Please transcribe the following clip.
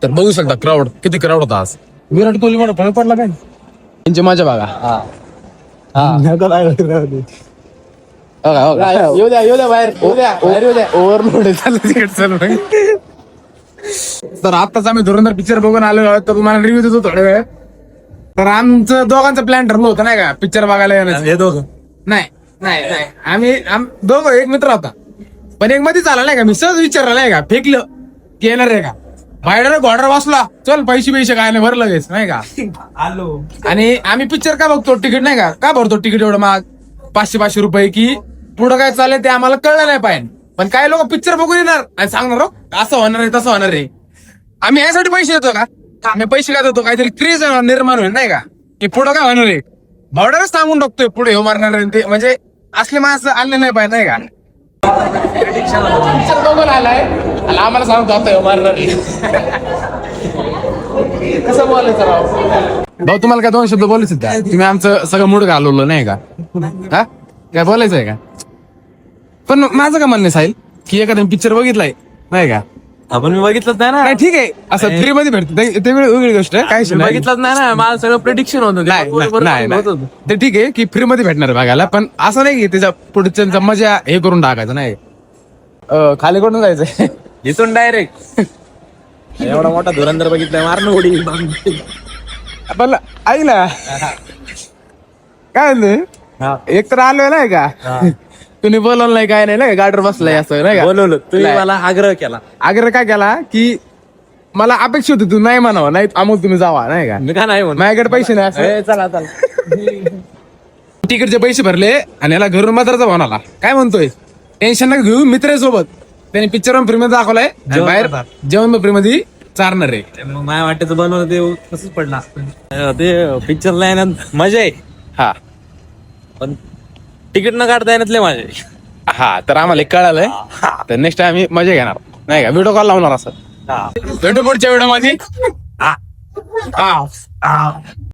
तर बघू शकता क्राऊड किती क्राऊड होता आज. विराट कोहली म्हणून फरक पडला काय त्यांची मजा बघा. येऊ द्या बाहेर ओव्हरलोड आहे. तर आताच आम्ही धुरंधर पिक्चर बघून आलो आहोत, तर तुम्हाला रिव्ह्यू देतो थोड्या वेळ. तर आमचं दोघांचं प्लॅन ठरलं होतं नाही का पिक्चर बघायला येण्याचं. हे दोघं नाही आम्ही दोघं एक मित्र होता, पण एक मध्ये चालला नाही का. मी सहज विचारलं नाही का, फेकलं की येणार आहे का. बाहेर घोडा वाचला, चल पैसे काय नाही, भरलं लगेच नाही का. आलो आणि आम्ही पिक्चर का बघतो, तिकीट नाही का भरतो तिकीट एवढं महाग 500 रुपये, की पुढं काय चालेल ते आम्हाला कळलं नाही पाहिजे. पण काय लोक पिक्चर बघून येणार आणि सांगणार असं होणार आहे तसं होणार आहे. आम्ही यासाठी पैसे देतो का, आम्ही पैसे का देतो, काहीतरी क्रेज निर्माण होईल नाही का, की पुढं काय होणार आहे. भावड्यालाच सांगून टाकतोय पुढे हे मारणार आहे ते, म्हणजे असले माणसं आले नाही पाहिजे नाही का. पिक्चर बघून आलाय आणि आम्हाला सांगतो आता हे मारणार आहे. कसं बोलायचं राव. भाऊ तुम्हाला काय 2 शब्द बोलायचे का, तुम्ही आमचं सगळं मूड घालवलं नाही का. हा काय बोलायचंय का. पण माझं का म्हणणं साहिल की एखादा पिक्चर बघितलाय नाही का, आपण मी बघितलंच नाही ना. नाही ठीक आहे, असं फ्री मध्ये भेटत ते वेगळी गोष्ट आहे. काय बघितलंच नाही ना, मला सगळं प्रेडिक्शन होतं. नाही ते ठीक आहे की फ्री मध्ये भेटणार बघायला, पण असं नाही की त्याच्या पुढच्या मजा हे करून टाकायचं नाही. खाली कडून जायचंय इथून डायरेक्ट एवढा मोठा धुरंधर बघितलाय, मारणं उडी. पण ऐक ना काय म्हणते, एक तर आलोय नाही का, तुम्ही बोलवलं नाही काय नाही गाडीवर बसलाय असं नाही का. बोलवलं तुम्ही, मला आग्रह केला. आग्रह काय केला की मला अपेक्षा होती तू नाही म्हणावं, नाही अमोल तुम्ही जावा नाही का. मी का नाही म्हणून, माझ्याकडे पैसे नाही असं. चला तिकीटचे पैसे भरले आणि याला घरून मात्राचा फोन आला. काय म्हणतोय, टेन्शन नका घेऊ, मित्र सोबत. त्याने पिक्चर फ्री मध्ये दाखवलाय आणि बाहेर जेवण फ्री मध्ये चारणार आहे. मग माझ्या वाटेचं बनवलं ते तसंच पडलं असतं. ते पिक्चरला येण्यात मजा आहे, हा पण तिकीट न काढता येण्यात लय मजा आहे. हा तर आम्हाला एक कळालंय, तर नेक्स्ट टाइम आम्ही मजा घेणार नाही का, व्हिडिओ कॉल लावणार असं. भेटू पुढच्या व्हिडिओ मध्ये.